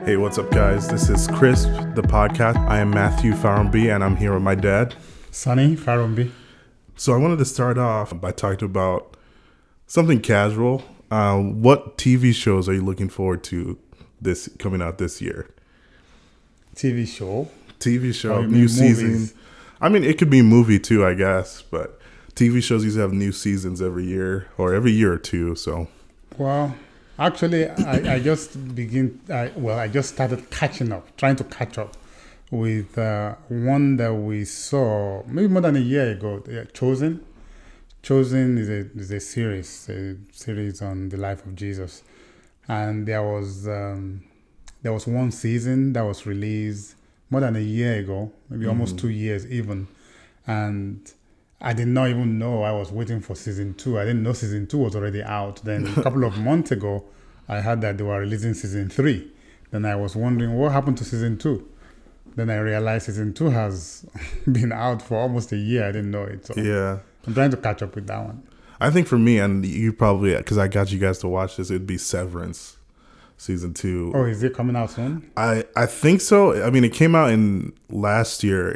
Hey, what's up, guys? This is Crisp, the podcast. I am Matthew Farumbi, and I'm here with my dad, Sunny Farumbi. So I wanted to start off by talking about something casual. What TV shows are you looking forward to this coming out this year? TV show, new season. Movies? I mean, it could be a movie too, I guess, but TV shows usually have new seasons every year or or two. So, Well, actually, I just started trying to catch up with one that we saw maybe more than a year ago. Chosen. Chosen is a series on the life of Jesus, and there was one season that was released more than a year ago, maybe almost 2 years even, and I did not even know I was waiting for season 2. I didn't know season 2 was already out. Then a couple of months ago, I heard that they were releasing season 3. Then I was wondering what happened to season 2. Then I realized season 2 has been out for almost a year. I didn't know it. So yeah. I'm trying to catch up with that one. I think for me, and you probably, because I got you guys to watch this, it'd be Severance season 2. Oh, is it coming out soon? I think so. I mean, it came out in last year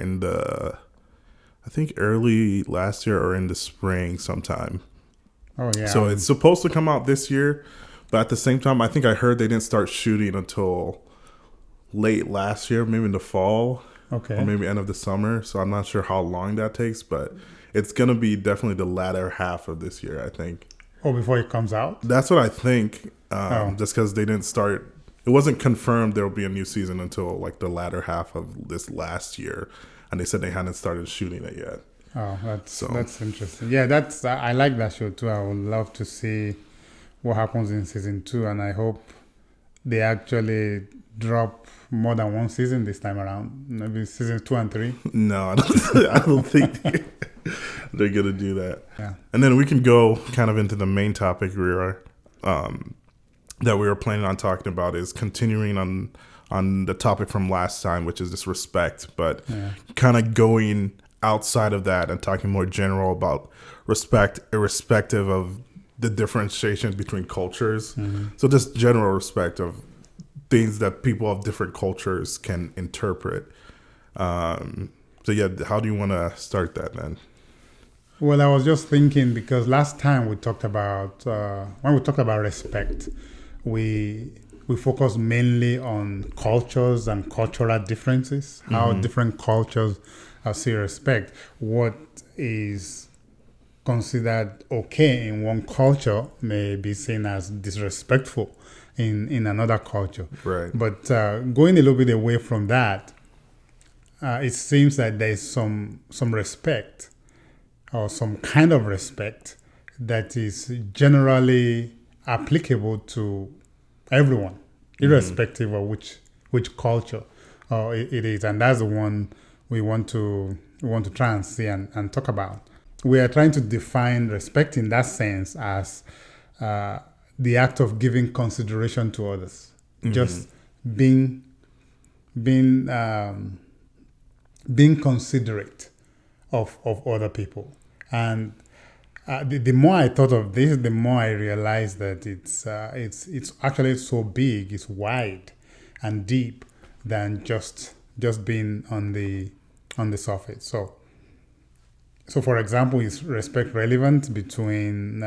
I think early last year or in the spring sometime. Oh, yeah. So it's supposed to come out this year, but at the same time, I think I heard they didn't start shooting until late last year, maybe in the fall. Okay. Or maybe end of the summer. So I'm not sure how long that takes, but it's going to be definitely the latter half of this year, I think. Oh, before it comes out? That's what I think. Just because they didn't start, it wasn't confirmed there will be a new season until like the latter half of this last year. And they said they hadn't started shooting it yet. Oh, that's interesting. Yeah, I like that show too. I would love to see what happens in season 2, and I hope they actually drop more than one season this time around. Maybe seasons 2 and 3. No, I don't think they're gonna do that. Yeah. And then we can go kind of into the main topic that we were planning on talking about, is continuing on the topic from last time, which is this respect, but kind of going outside of that and talking more general about respect, irrespective of the differentiation between cultures. So just general respect of things that people of different cultures can interpret. So yeah, how do you want to start that then? Well, I was just thinking, because last time we talked about when we talked about respect, we focused mainly on cultures and cultural differences, how different cultures see respect. What is considered okay in one culture may be seen as disrespectful in another culture. Right. But going a little bit away from that, it seems that there is some respect, or some kind of respect, that is generally applicable to everyone, irrespective of which culture it is. And that's the one we want to try and see and talk about. We are trying to define respect in that sense as the act of giving consideration to others, just being considerate of other people. And the more I thought of this, the more I realized that it's actually so big, it's wide and deep than just being on the surface. So for example, is respect relevant between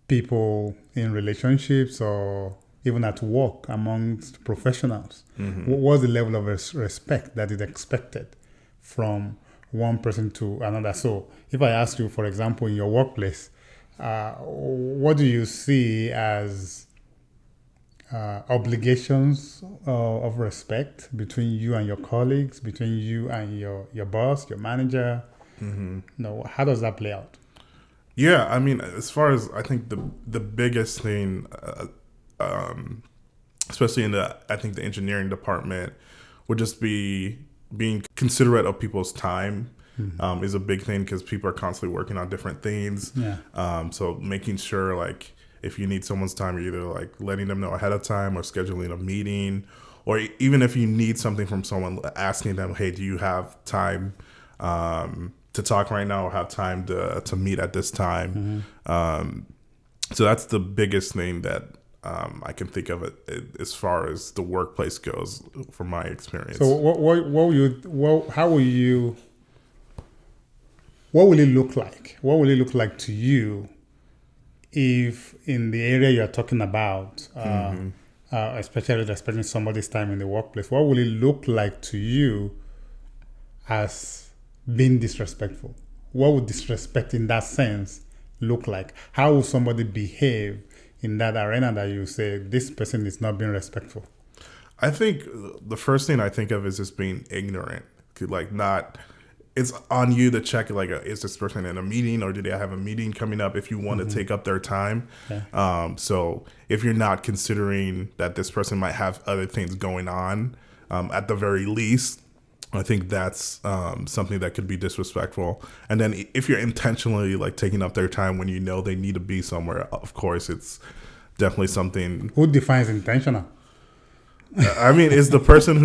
people in relationships or even at work amongst professionals? What's the level of respect that is expected from one person to another? So if I ask you, for example, in your workplace, what do you see as obligations of respect between you and your colleagues, between you and your boss, your manager? No, how does that play out? Yeah, I mean, as far as I think the biggest thing, especially in the engineering department, would just be being considerate of people's time. Is a big thing, because people are constantly working on different things. So making sure, like, if you need someone's time, you're either like letting them know ahead of time or scheduling a meeting, or even if you need something from someone, asking them, hey, do you have time to talk right now, or have time to meet at this time? So that's the biggest thing that I can think of it as far as the workplace goes, from my experience. So what will it look like? What will it look like to you if in the area you're talking about, especially respecting somebody's time in the workplace, what will it look like to you as being disrespectful? What would disrespect in that sense look like? How will somebody behave in that arena that you say, this person is not being respectful? I think the first thing I think of is just being ignorant. Like, not, it's on you to check, like, is this person in a meeting, or do they have a meeting coming up, if you want to take up their time. Yeah. So if you're not considering that this person might have other things going on, at the very least, I think that's something that could be disrespectful. And then if you're intentionally like taking up their time when you know they need to be somewhere, of course, it's definitely something. Who defines intentional? I mean, it's the person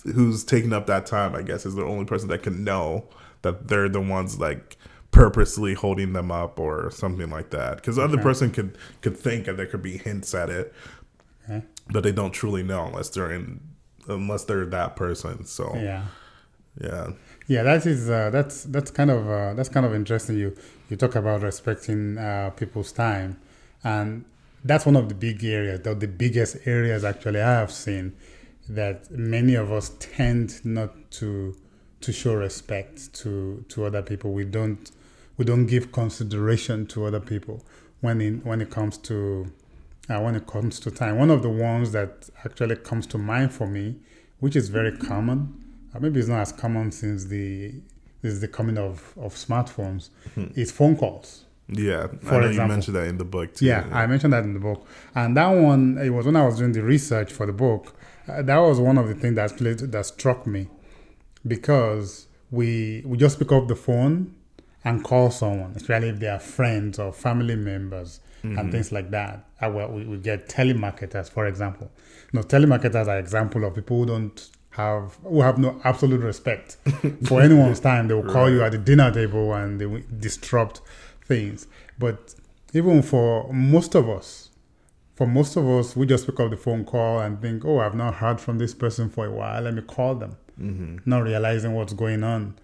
who's taking up that time, I guess, is the only person that can know that they're the ones like purposely holding them up or something like that. Because the other person could think, and there could be hints at it, but they don't truly know unless they're that person. So yeah. That's kind of interesting. You talk about respecting people's time, and that's one of the big areas, the biggest areas actually I have seen, that many of us tend not to show respect to other people. We don't give consideration to other people when it comes to time. One of the ones that actually comes to mind for me, which is very common, maybe it's not as common since the coming of smartphones, is phone calls. Yeah, For I know example. you mentioned that in the book too. Yeah, I mentioned that in the book. And that one, it was when I was doing the research for the book, that was one of the things that struck me, because we just pick up the phone and call someone, especially if they are friends or family members and things like that. We get telemarketers, for example. Telemarketers are example of people who have no absolute respect for anyone's time. They will call you at the dinner table and they will disrupt things. But even for most of us, we just pick up the phone call and think, oh, I've not heard from this person for a while, let me call them. Not realizing what's going on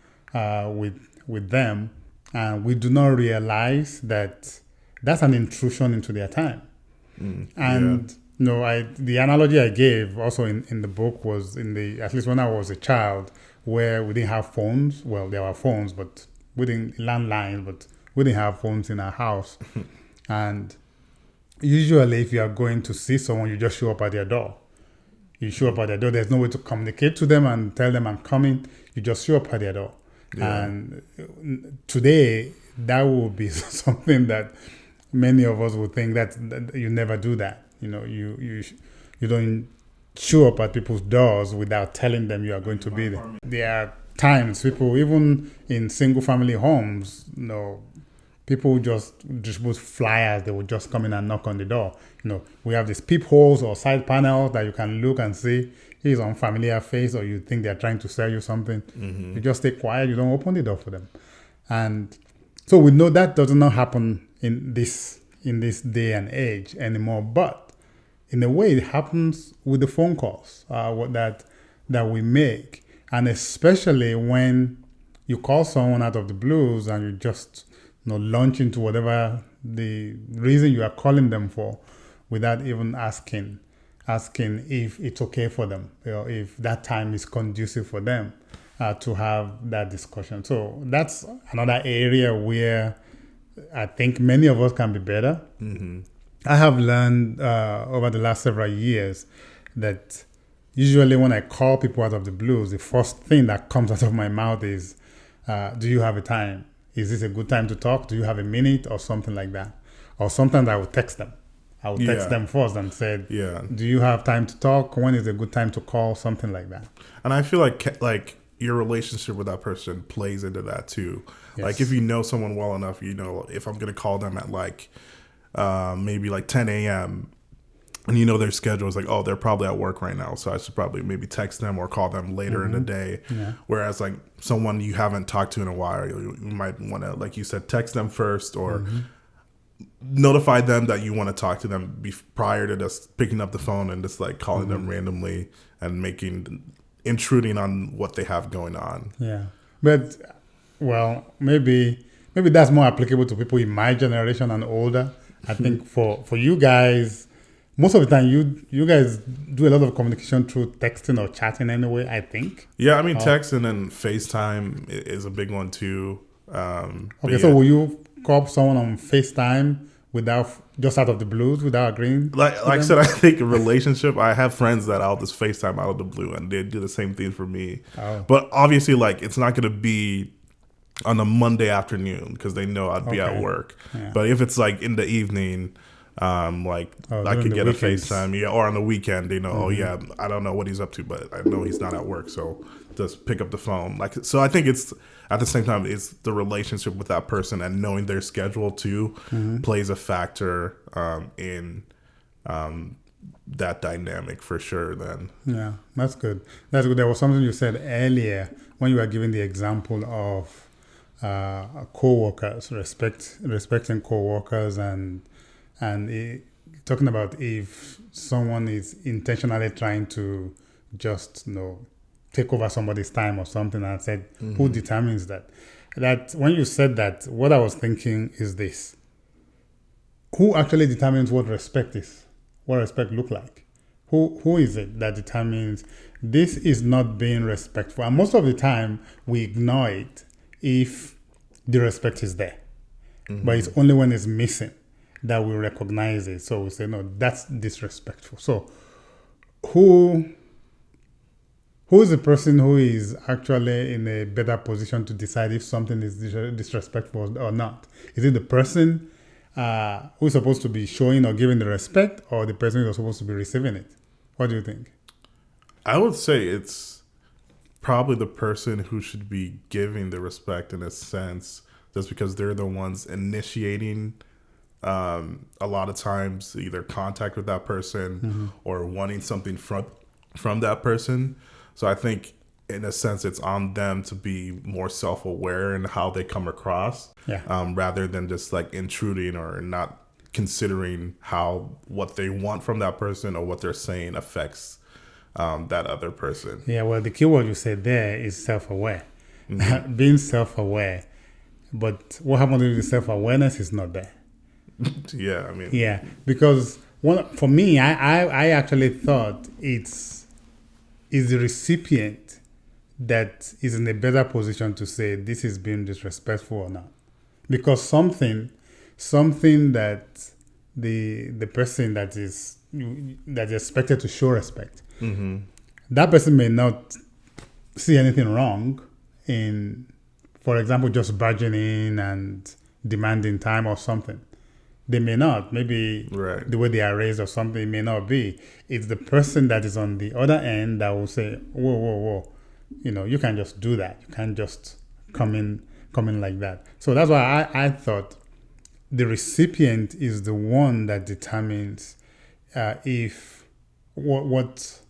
with them. And we do not realize that that's an intrusion into their time. And the analogy I gave also in the book was at least when I was a child, where we didn't have phones. Well, there were phones, but we didn't landlines, but we didn't have phones in our house. And usually, if you are going to see someone, you just show up at their door. There's no way to communicate to them and tell them I'm coming. You just show up at their door. Yeah. And today, that would be something that many of us would think that you never do that. You don't show up at people's doors without telling them you are going to be there. There are times people, even in single family homes, people just distribute flyers. They will just come in and knock on the door. We have these peepholes or side panels that you can look and see he's unfamiliar face, or you think they're trying to sell you something. You just stay quiet. You don't open the door for them. And so we know that does not happen in this day and age anymore. But in a way, it happens with the phone calls that we make, and especially when you call someone out of the blues and you just launch into whatever the reason you are calling them for, without even asking if it's okay for them, if that time is conducive for them to have that discussion. So that's another area where I think many of us can be better. I have learned over the last several years that usually when I call people out of the blues, the first thing that comes out of my mouth is, do you have a time? Is this a good time to talk? Do you have a minute or something like that? Or sometimes I will text them. I will text them first and say, do you have time to talk? When is a good time to call? Something like that. And I feel like your relationship with that person plays into that too. Yes. Like if you know someone well enough, if I'm going to call them at maybe 10 a.m. and their schedule is like, oh, they're probably at work right now, so I should probably maybe text them or call them later in the day. Yeah. Whereas someone you haven't talked to in a while, you might want to, like you said, text them first or notify them that you want to talk to them prior to just picking up the phone and just like calling them randomly and intruding on what they have going on. Yeah. But, well, maybe that's more applicable to people in my generation and older. I think for you guys, most of the time you guys do a lot of communication through texting or chatting anyway, I think. Yeah, I mean, text and then FaceTime is a big one too. Okay, so will you call someone on FaceTime just out of the blues without agreeing? Like I said, I think a relationship, I have friends that I'll just FaceTime out of the blue and they do the same thing for me. Oh. But obviously, like, it's not going to be on a Monday afternoon because they know I'd be at work. Yeah. But if it's like in the evening, I could get a FaceTime, or on the weekend, they know, I don't know what he's up to, but I know he's not at work, so just pick up the phone. Like, so I think it's at the same time, it's the relationship with that person and knowing their schedule too plays a factor in that dynamic for sure. Then that's good. There was something you said earlier when you were giving the example of co-workers, respecting co-workers and talking about if someone is intentionally trying to just take over somebody's time or something, and I said, who determines that? That when you said that, what I was thinking is this: who actually determines what respect is? What respect look like? Who is it that determines this is not being respectful? And most of the time, we ignore it if the respect is there, but it's only when it's missing that we recognize it. So we say, no, that's disrespectful. So who is the person who is actually in a better position to decide if something is disrespectful or not? Is it the person who is supposed to be showing or giving the respect, or the person who is supposed to be receiving it? What do you think? I would say it's probably the person who should be giving the respect in a sense, just because they're the ones initiating a lot of times either contact with that person or wanting something from that person. So I think in a sense it's on them to be more self-aware in how they come across, rather than just like intruding or not considering how what they want from that person or what they're saying affects that other person. Yeah, well, the key word you said there is self-aware. Being self-aware. But what happens if the self-awareness is not there? Yeah, I mean... Yeah, because for me, I actually thought it's the recipient that is in a better position to say this is being disrespectful or not. Because something that the person that is expected to show respect, that person may not see anything wrong in, for example, just barging in and demanding time or something. They may not. Maybe the way they are raised or something may not be. It's the person that is on the other end that will say, whoa. You can't just do that. You can't just come in like that. So that's why I thought the recipient is the one that determines if what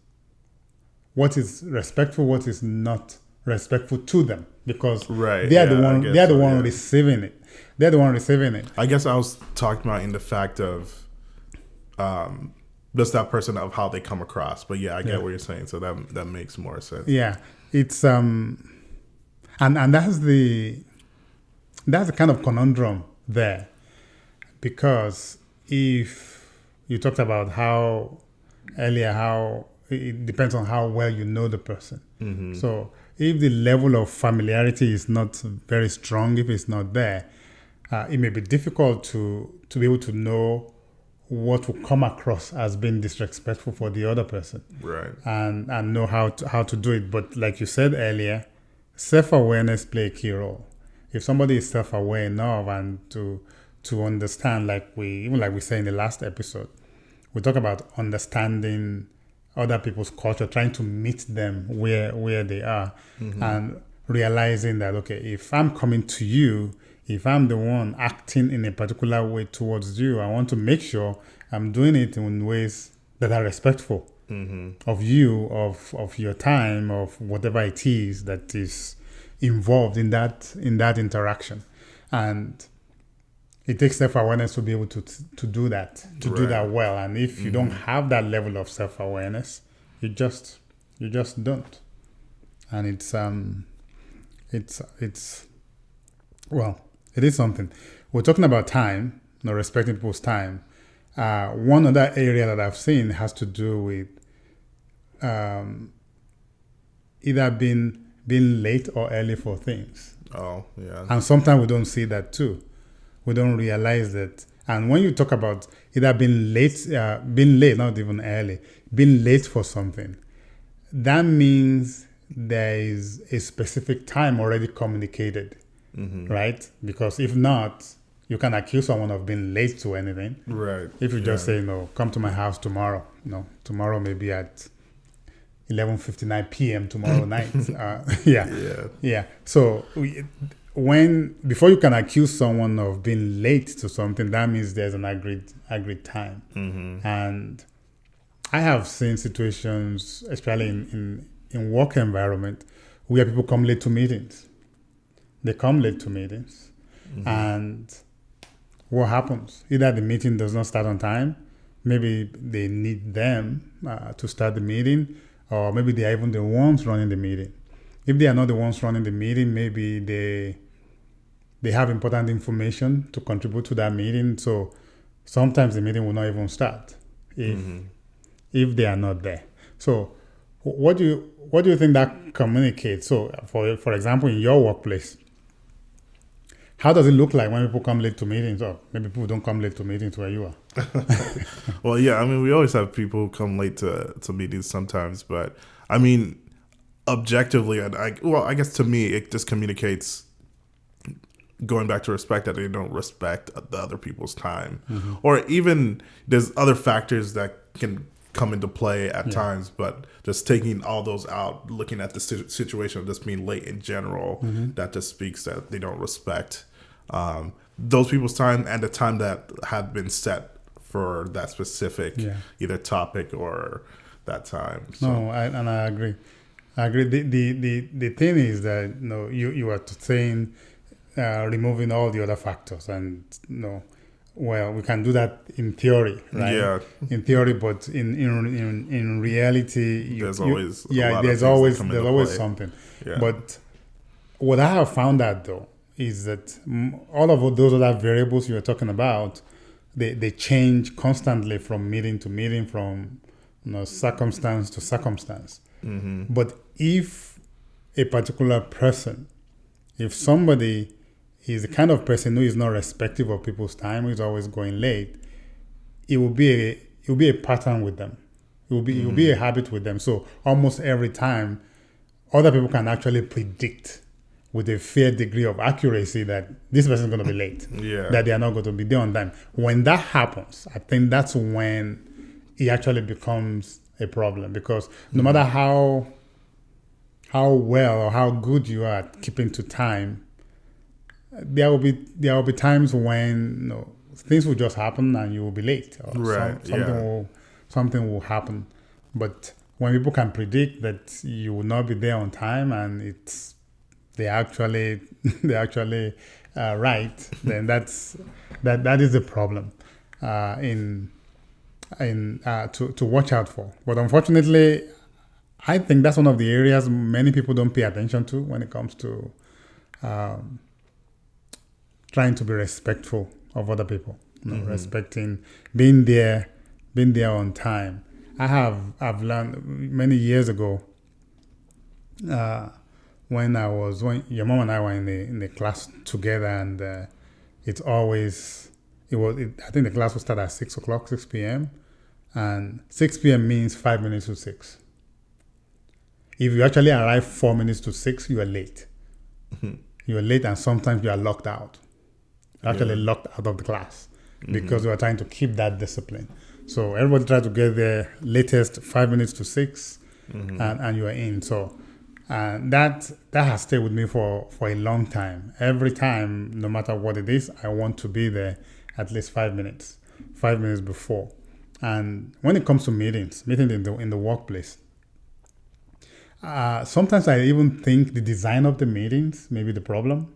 is respectful, what is not respectful to them, because they are the one receiving it. They're the one receiving it. I guess I was talking about in the fact of just that person, of how they come across. But I get what you're saying. So that makes more sense. Yeah, it's and that's the kind of conundrum there, because if you talked about how it depends on how well you know the person. So if the level of familiarity is not very strong, if it's not there, it may be difficult to be able to know what will come across as being disrespectful for the other person, and know how to do it. But like you said earlier, self-awareness play a key role. If somebody is self-aware enough and to understand, like we say in the last episode, we talk about understanding other people's culture, trying to meet them where they are, and realizing that, okay, if I'm coming to you, if I'm the one acting in a particular way towards you, I want to make sure I'm doing it in ways that are respectful of you, of your time, of whatever it is that is involved in that interaction. And it takes self-awareness to be able to do that, do that well. And if you don't have that level of self-awareness, you just don't. And it's well, it is something. We're talking about time, respecting people's time. One other area that I've seen has to do with either being late or early for things. Oh, yeah. And sometimes we don't see that too. We don't realize that. And when you talk about either being late, not even early, being late for something, that means there is a specific time already communicated, right? Because if not, you can accuse someone of being late to anything. Right. If you just say, no, come to my house tomorrow. No, tomorrow maybe at 11:59 p.m. tomorrow night. Yeah. So before you can accuse someone of being late to something, that means there's an agreed time. And I have seen situations, especially in work environment, where people come late to meetings. They come late to meetings, and what happens? Either the meeting does not start on time, maybe they need them to start the meeting, or maybe they are even the ones running the meeting. If they are not the ones running the meeting, maybe they have important information to contribute to that meeting. So sometimes the meeting will not even start if they are not there. So what do you think that communicates? So for example, in your workplace, how does it look like when people come late to meetings? Or maybe people don't come late to meetings where you are. Well, yeah, I mean, we always have people who come late to meetings sometimes, but I mean, objectively, I guess to me, it just communicates, going back to respect, that they don't respect the other people's time. Or even there's other factors that can come into play at times, but just taking all those out, looking at the situation of just being late in general, that just speaks that they don't respect those people's time and the time that had been set for that specific either topic or that time. So. No, I agree. The thing is that you are saying removing all the other factors, and well, we can do that in theory, right? Yeah. In theory, but in reality, there's always something. Yeah. But what I have found out though is that all of those other variables you were talking about, they change constantly from meeting to meeting, from circumstance to circumstance. But if a particular person, if somebody is the kind of person who is not respectful of people's time, who is always going late, it will be a pattern with them. It will be a habit with them. So almost every time, other people can actually predict with a fair degree of accuracy that this person is going to be late, that they are not going to be there on time. When that happens, I think that's when it actually becomes a problem, because no matter how well or how good you are at keeping to time, there will be times when things will just happen and you will be late, or something will happen. But when people can predict that you will not be there on time, and they're actually right, then that is the problem to watch out for. But unfortunately, I think that's one of the areas many people don't pay attention to when it comes to trying to be respectful of other people, respecting, being there on time. I've learned many years ago when your mom and I were in the class together, and I think the class would start at 6 p.m. and 6 p.m. means 5 minutes to 6. If you actually arrive 4 minutes to 6, you are late. You are late, and sometimes you are locked out. You're actually locked out of the class because you are trying to keep that discipline. So everybody tries to get there latest 5 minutes to 6, and you are in. So that has stayed with me for a long time. Every time, no matter what it is, I want to be there at least 5 minutes before. And when it comes to meetings in the workplace, sometimes I even think the design of the meetings may be the problem.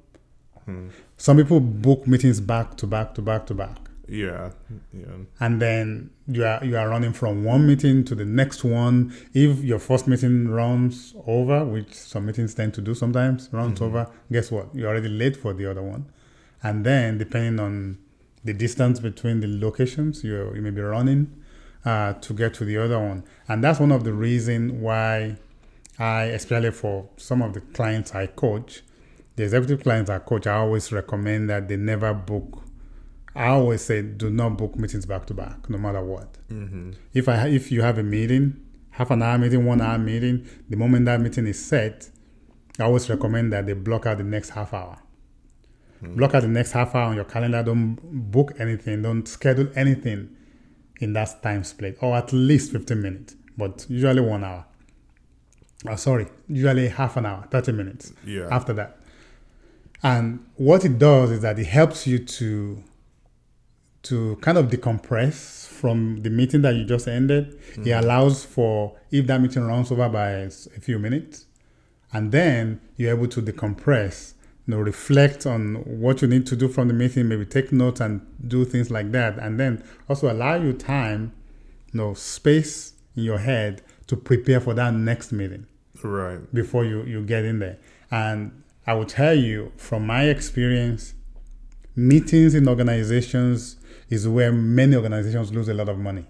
Some people book meetings back to back to back to back. Yeah. Yeah. And then you are running from one meeting to the next one. If your first meeting runs over, which some meetings tend to do sometimes, runs over, guess what? You're already late for the other one. And then depending on the distance between the locations, you may be running to get to the other one. And that's one of the reasons why especially for some of the clients I coach, the executive clients I coach, I always recommend that they never book. I always say do not book meetings back to back, no matter what. If you have a meeting, half an hour meeting, 1 hour meeting, the moment that meeting is set, I always recommend that they block out the next half hour. Block out the next half hour on your calendar. Don't book anything. Don't schedule anything in that time split, or at least 15 minutes, but usually 1 hour. Usually half an hour, 30 minutes after that. And what it does is that it helps you to kind of decompress from the meeting that you just ended. It allows for, if that meeting runs over by a few minutes, and then you're able to decompress, reflect on what you need to do from the meeting, maybe take notes and do things like that, and then also allow you time, space in your head to prepare for that next meeting. Right. Before you get in there. And I will tell you from my experience, meetings in organizations is where many organizations lose a lot of money.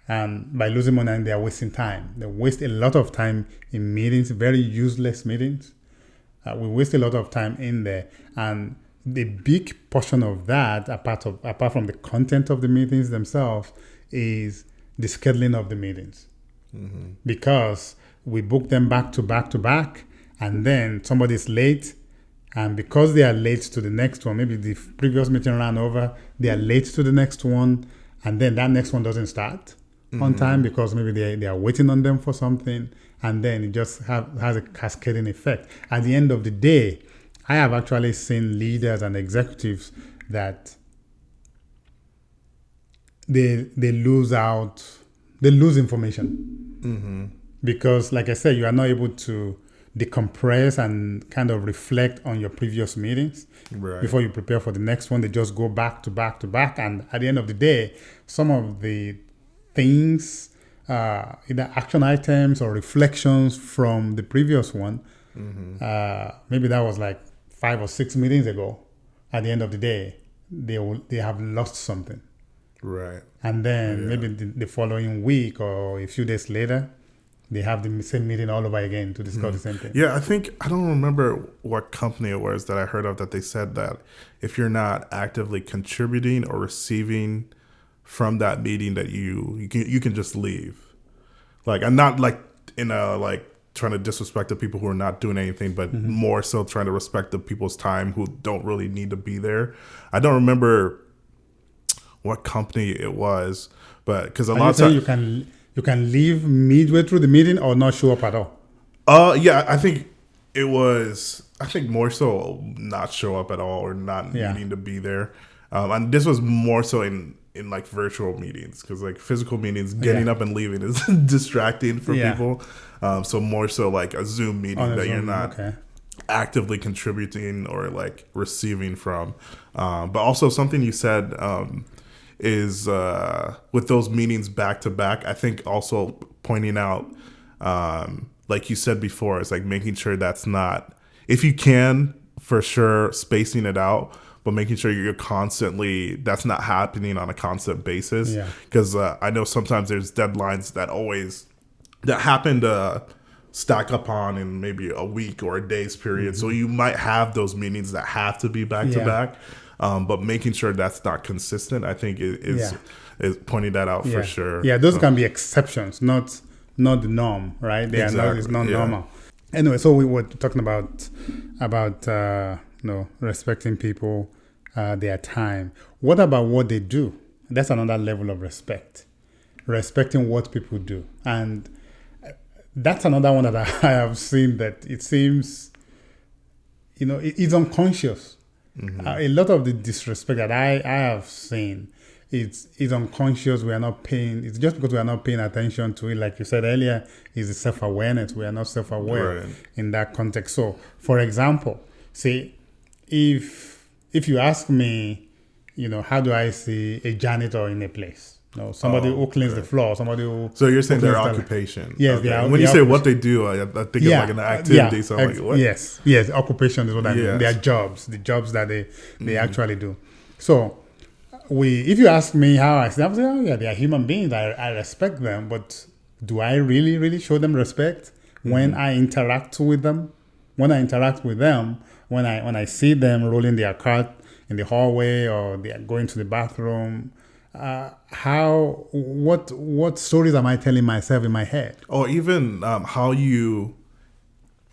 And by losing money, they are wasting time. They waste a lot of time in meetings, very useless meetings. We waste a lot of time in there. And the big portion of that, apart from the content of the meetings themselves, is the scheduling of the meetings. Because we book them back to back to back, and then somebody's late, and because they are late to the next one, maybe the previous meeting ran over, they are late to the next one, and then that next one doesn't start on time because maybe they are waiting on them for something, and then it just has a cascading effect. At the end of the day, I have actually seen leaders and executives that they lose information. Because, like I said, you are not able to decompress and kind of reflect on your previous meetings before you prepare for the next one. They just go back to back to back. And at the end of the day, some of the things, either action items or reflections from the previous one, maybe that was like 5 or 6 meetings ago. At the end of the day, they have lost something. Right. And then maybe the following week or a few days later, they have the same meeting all over again to discuss the same thing. Yeah, I don't remember what company it was that I heard of that they said that if you're not actively contributing or receiving from that meeting, that you can just leave. Like, I'm not like in a like trying to disrespect the people who are not doing anything, but more so trying to respect the people's time who don't really need to be there. I don't remember what company it was, but because a lot of times you can leave midway through the meeting or not show up at all. Yeah, I think more so not show up at all or not needing to be there. And this was more so in like virtual meetings, because like physical meetings, getting up and leaving is distracting for people. So more so like a Zoom meeting that you're not actively contributing or like receiving from. But also something you said is with those meetings back to back, I think also pointing out, like you said before, it's like making sure that's not, if you can, for sure, spacing it out, but making sure you're constantly, that's not happening on a constant basis. Because I know sometimes there's deadlines that happen to stack up on in maybe a week or a day's period. So you might have those meetings that have to be back to back. But making sure that's not consistent, I think is pointing that out for sure. Yeah, those can be exceptions, not the norm, right? It's not normal. Anyway, so we were talking about respecting people, their time. What about what they do? That's another level of respect. Respecting what people do. And that's another one that I have seen that it seems, it's unconscious. A lot of the disrespect that I have seen, it's unconscious. We are not paying. It's just because we are not paying attention to it. Like you said earlier, is the self-awareness. We are not self-aware in that context. So, for example, See, if you ask me, how do I see a janitor in a place? Somebody who cleans the floor, somebody who. So you're saying who their cleans occupation? Yes, okay. When you say what they do, I think it's like an activity. So I'm like, what? Yes, occupation is what I mean. Their jobs, the jobs that they actually do. So if you ask me how I see them, I say, oh yeah, they are human beings. I respect them, but do I really, really show them respect when I interact with them? When I interact with them, when I see them rolling their cart in the hallway or they are going to the bathroom, what stories am I telling myself in my head? Or even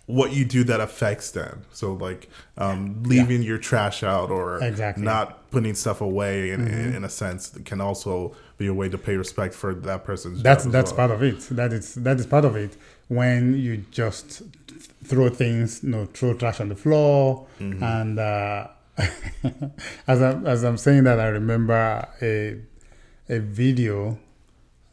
what you do that affects them. So like leaving your trash out or not putting stuff away in a sense can also be a way to pay respect for that person's job. That's part of it. That is part of it. When you just throw things, throw trash on the floor, and as I'm saying that, I remember a video,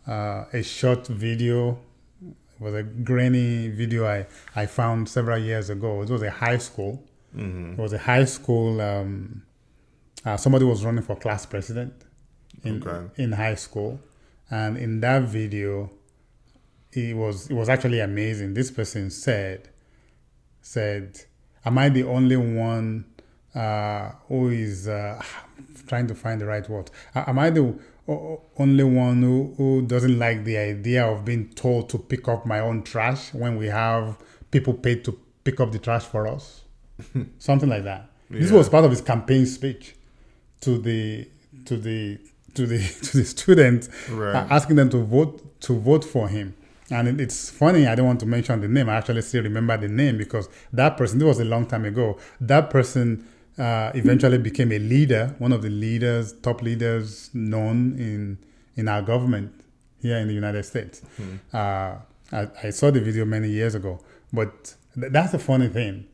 a short video. It was a grainy video I found several years ago. It was a high school. It was a high school. Somebody was running for class president in high school, and in that video, it was actually amazing. This person said, "Am I the only one who is trying to find the right word? Am I the only one who doesn't like the idea of being told to pick up my own trash when we have people paid to pick up the trash for us?" Something like that. Yeah. This was part of his campaign speech to the students, asking them to vote for him. And it's funny, I don't want to mention the name. I actually still remember the name because that person, this was a long time ago, that person eventually became a leader, one of the top leaders known in our government here in the United States. I saw the video many years ago, but that's the funny thing.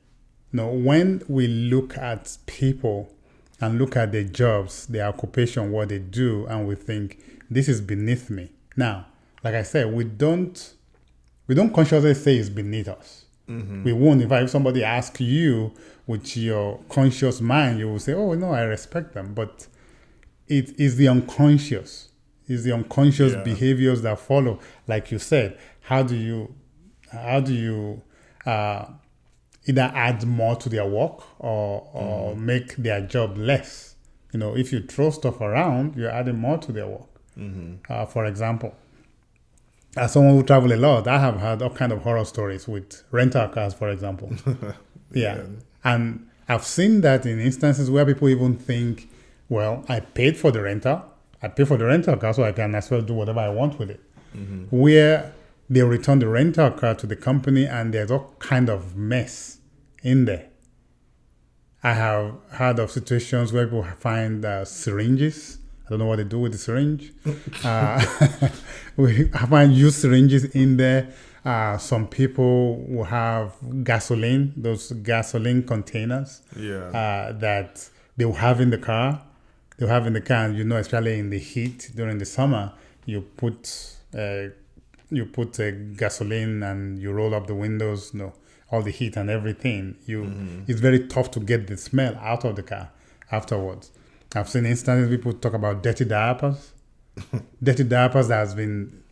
When we look at people and look at their jobs, their occupation, what they do, and we think, this is beneath me. Now, like I said, we don't consciously say it's beneath us. We won't. If somebody asks you with your conscious mind, you will say, "Oh no, I respect them." But it is the unconscious. It's the unconscious behaviors that follow. Like you said, how do you either add more to their work or make their job less? If you throw stuff around, you're adding more to their work. For example, as someone who travel a lot, I have had all kind of horror stories with rental cars, for example. Yeah. And I've seen that in instances where people even think, well, I paid for the rental. I pay for the rental car, so I can as well do whatever I want with it. Where they return the rental car to the company and there's all kind of mess in there. I have heard of situations where people find syringes. I don't know what they do with the syringe. We find used syringes in there. Some people will have gasoline, those gasoline containers that they will have in the car. They'll have in the car, and especially in the heat during the summer, you put gasoline and you roll up the windows, all the heat and everything. It's very tough to get the smell out of the car afterwards. I've seen instances people talk about dirty diapers. Dirty diapers that has been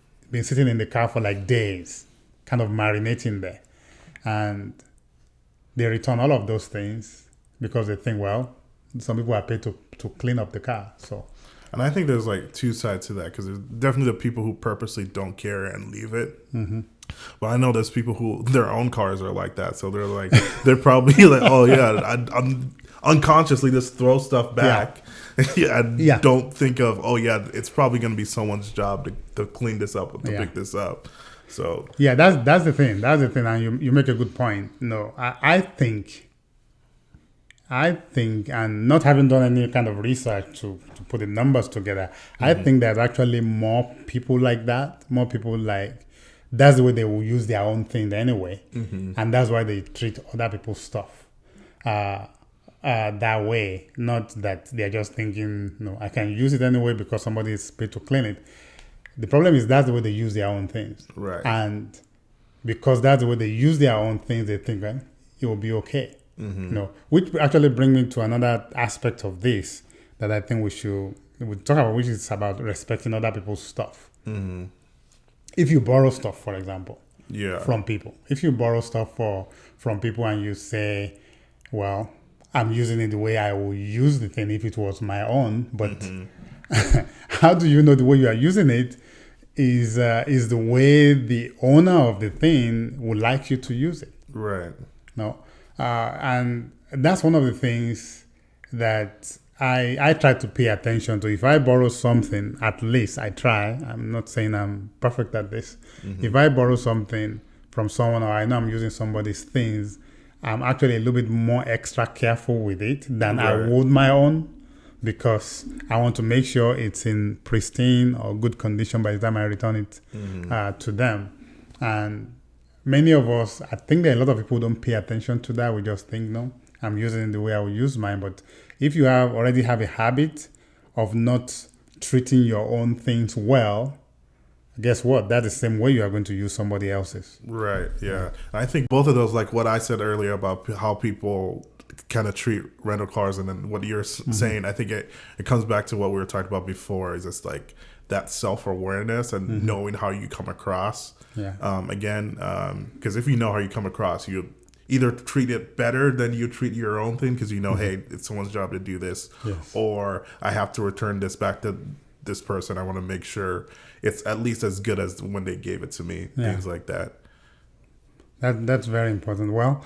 sitting in the car for like days, kind of marinating there. And they return all of those things because they think, well, some people are paid to clean up the car. So, and I think there's like two sides to that, because there's definitely the people who purposely don't care and leave it. But I know there's people who their own cars are like that. So they're probably like, oh yeah, I'm unconsciously just throw stuff back. Don't think of, oh yeah, it's probably going to be someone's job to clean this up, to pick this up. So yeah, that's the thing. That's the thing, and you make a good point. I think, and not having done any kind of research to put the numbers together, I think there's actually more people like that. More people like that's the way they will use their own thing anyway, and that's why they treat other people's stuff that way. Not that they're just thinking, I can use it anyway because somebody is paid to clean it. The problem is that's the way they use their own things, right? And because that's the way they use their own things, they think it will be okay. Which actually bring me to another aspect of this that I think we talk about, which is about respecting other people's stuff. If you borrow stuff, for example, from people, if you borrow stuff from people and you say, well, I'm using it the way I will use the thing if it was my own, but how do you know the way you are using it is the way the owner of the thing would like you to use it? Right. No, and that's one of the things that I try to pay attention to. If I borrow something, at least I try. I'm not saying I'm perfect at this. If I borrow something from someone, or I know I'm using somebody's things, I'm actually a little bit more extra careful with it than I would my own, because I want to make sure it's in pristine or good condition by the time I return it to them. And many of us, I think that a lot of people don't pay attention to that. We just think, no, I'm using it the way I will use mine. But if you already have a habit of not treating your own things well, guess what? That's the same way you are going to use somebody else's. Right, yeah. I think both of those, like what I said earlier about how people kind of treat rental cars, and then what you're saying, I think it comes back to what we were talking about before, is just like that self-awareness and knowing how you come across. Yeah. Because if you know how you come across, you either treat it better than you treat your own thing, because you know, hey, it's someone's job to do this, or I have to return this back to this person. I want to make sure it's at least as good as when they gave it to me. Things like that. That's very important. Well,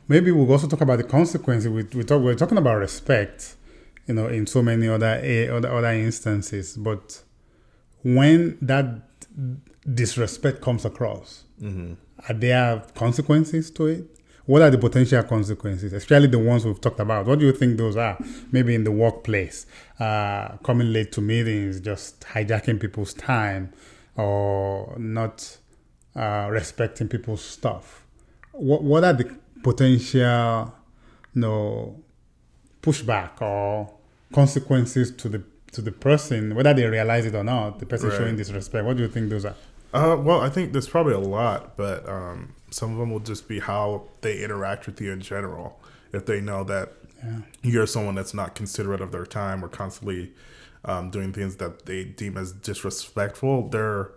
maybe we'll also talk about the consequences. We're talking about respect, in so many other instances. But when that disrespect comes across, are there consequences to it? What are the potential consequences, especially the ones we've talked about? What do you think those are? Maybe in the workplace, coming late to meetings, just hijacking people's time, or not respecting people's stuff. What are the potential, pushback or consequences to the person, whether they realize it or not? The person showing disrespect. What do you think those are? Well, I think there's probably a lot, but some of them will just be how they interact with you in general. If they know that you're someone that's not considerate of their time, or constantly doing things that they deem as disrespectful, their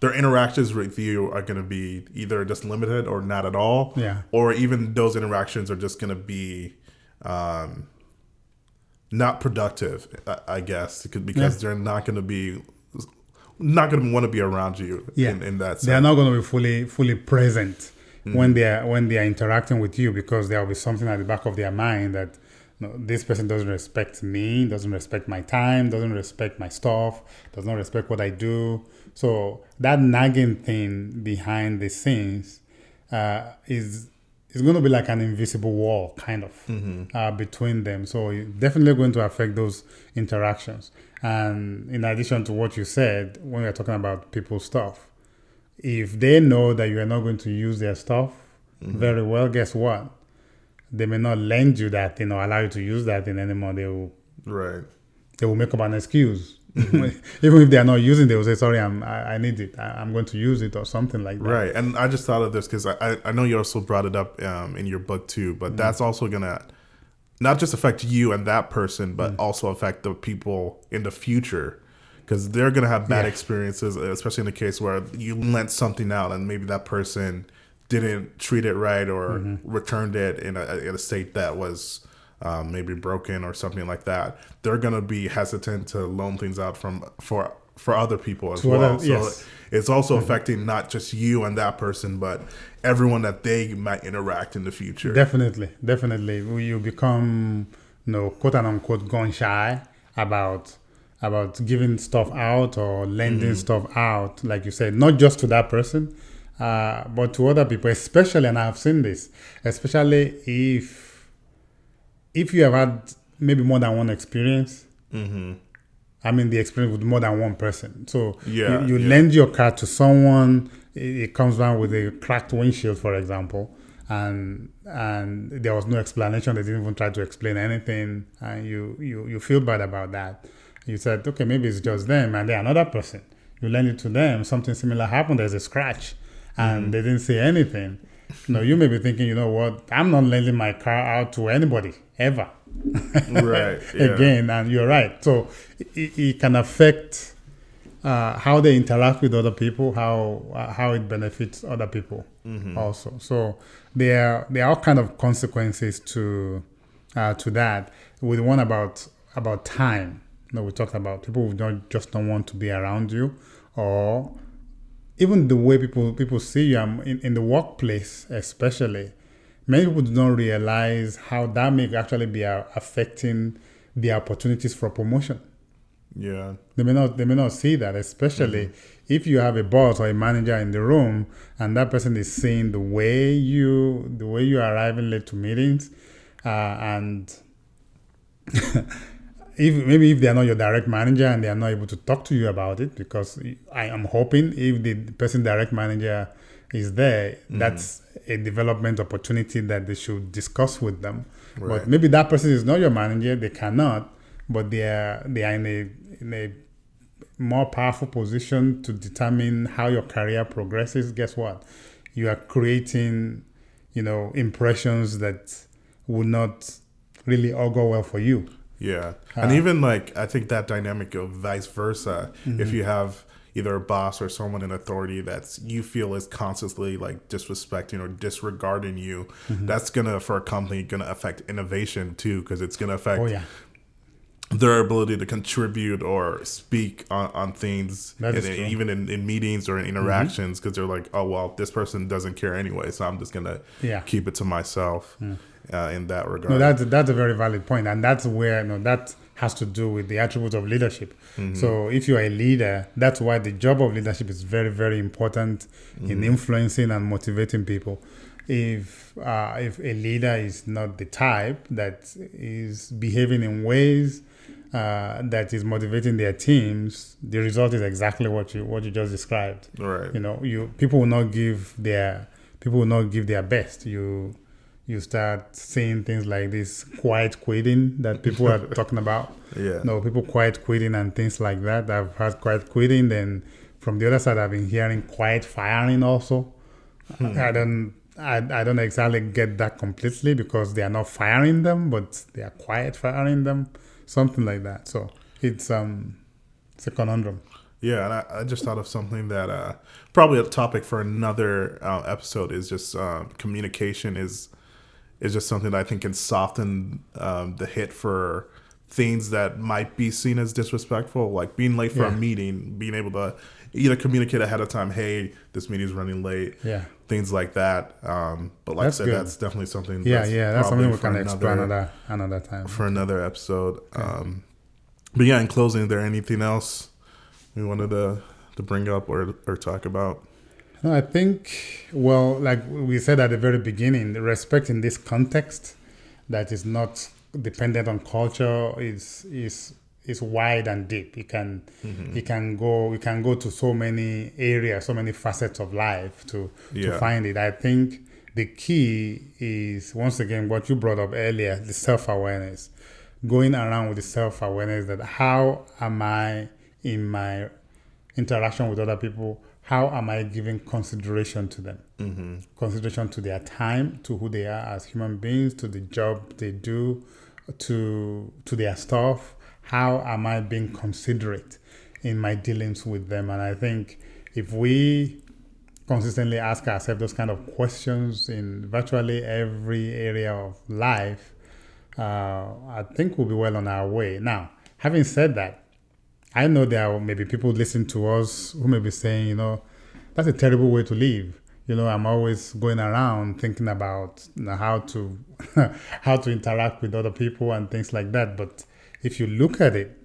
interactions with you are going to be either just limited or not at all. Yeah. Or even those interactions are just going to be not productive, I guess, because they're not going to want to be around you in that sense. They are not going to be fully present when they are interacting with you, because there will be something at the back of their mind that this person doesn't respect me, doesn't respect my time, doesn't respect my stuff, does not respect what I do. So that nagging thing behind the scenes is going to be like an invisible wall, kind of, between them. So it's definitely going to affect those interactions. And in addition to what you said, when we're talking about people's stuff, if they know that you are not going to use their stuff very well, guess what? They may not lend you that thing or allow you to use that thing anymore. They will make up an excuse. Even if they are not using it, they will say, sorry, I need it. I'm going to use it, or something like that. Right. And I just thought of this because I know you also brought it up in your book too, but that's also going to not just affect you and that person, but also affect the people in the future, because they're going to have bad experiences, especially in the case where you lent something out and maybe that person didn't treat it right, or returned it in a state that was maybe broken or something like that. They're going to be hesitant to loan things out for other people as well. So it's also affecting not just you and that person, but everyone that they might interact in the future. Definitely. You become, quote unquote, gun shy about giving stuff out or lending stuff out, like you said, not just to that person, but to other people, especially, and I've seen this, especially if you have had maybe more than one experience. I mean, the experience with more than one person. So you lend your car to someone, it comes down with a cracked windshield, for example, and there was no explanation. They didn't even try to explain anything, and you feel bad about that. You said, okay, maybe it's just them, and then another person. You lend it to them, something similar happened, there's a scratch, and they didn't say anything. No, you may be thinking, you know what, I'm not lending my car out to anybody ever. Right. Yeah. Again, and you're right. So it can affect how they interact with other people, how it benefits other people also. So there are all kind of consequences to that. With one about time. We talked about people who don't want to be around you, or even the way people see you in the workplace, especially. Many people do not realize how that may actually be affecting the opportunities for promotion. Yeah. They may not see that, especially if you have a boss or a manager in the room and that person is seeing the way you are arriving late to meetings, and if they are not your direct manager and they are not able to talk to you about it, because I am hoping if the person direct manager is there, that's a development opportunity that they should discuss with them. Right. But maybe that person is not your manager, they cannot, but they are in a more powerful position to determine how your career progresses. Guess what? You are creating, impressions that will not really augur well for you. Yeah. And even like, I think that dynamic of vice versa, if you have either a boss or someone in authority that's you feel is constantly like disrespecting or disregarding you, that's gonna, for a company, gonna affect innovation too, because it's gonna affect their ability to contribute or speak on things, even in meetings or in interactions, because they're like, oh well, this person doesn't care anyway, so I'm just gonna keep it to myself. In that regard. No, that's a very valid point, and that's where that has to do with the attributes of leadership. So if you are a leader, that's why the job of leadership is very, very important in influencing and motivating people. If a leader is not the type that is behaving in ways that is motivating their teams, the result is exactly what you just described. Right. People will not give their best. You start seeing things like this quiet quitting that people are talking about. Yeah. People quiet quitting and things like that. I've had quiet quitting. Then from the other side, I've been hearing quiet firing also. I don't exactly get that completely, because they are not firing them, but they are quiet firing them, something like that. So it's a conundrum. Yeah, and I just thought of something that probably a topic for another episode is just communication is just something that I think can soften the hit for things that might be seen as disrespectful, like being late for a meeting, being able to either communicate ahead of time, hey, this meeting is running late, things like that. But like I said, that's definitely something. That's something we can explore another time for another episode. But yeah, in closing, is there anything else we wanted to bring up or talk about? No, I think, well, like we said at the very beginning, respect in this context that is not dependent on culture is wide and deep. It can go to so many areas, so many facets of life to find it. I think the key is, once again, what you brought up earlier, the self-awareness. Going around with the self-awareness that how am I in my interaction with other people, how am I giving consideration to them? Consideration to their time, to who they are as human beings, to the job they do, to their stuff. How am I being considerate in my dealings with them? And I think if we consistently ask ourselves those kind of questions in virtually every area of life, I think we'll be well on our way. Now, having said that, I know there are maybe people listening to us who may be saying, that's a terrible way to live. I'm always going around thinking about how to how to interact with other people and things like that. But if you look at it,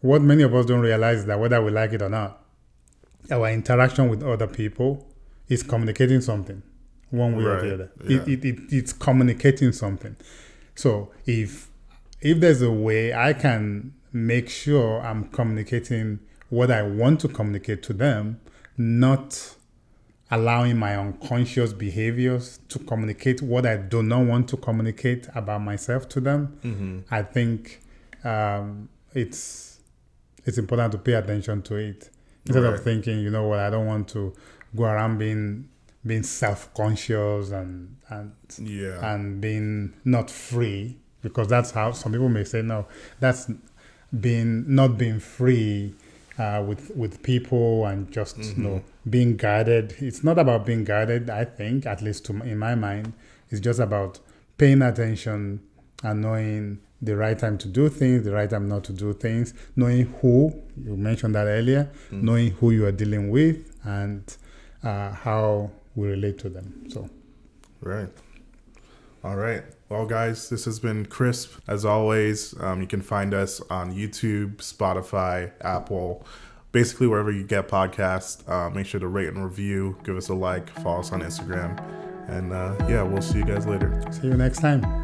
what many of us don't realize is that whether we like it or not, our interaction with other people is communicating something, one way or the other. Yeah. It's communicating something. So if there's a way I can make sure I'm communicating what I want to communicate to them, not allowing my unconscious behaviors to communicate what I do not want to communicate about myself to them, I think it's important to pay attention to it. Instead of thinking, I don't want to go around being being self-conscious and being not free, because that's how some people may say, no, that's not being free with people, and just being guided. It's not about being guided, I think, at least in my mind. It's just about paying attention and knowing the right time to do things, the right time not to do things, knowing who, you mentioned that earlier, knowing who you are dealing with, and how we relate to them. So, right. All right. Well, guys, this has been Crisp. As always, you can find us on YouTube, Spotify, Apple, basically wherever you get podcasts. Make sure to rate and review, give us a like, follow us on Instagram. And we'll see you guys later. See you next time.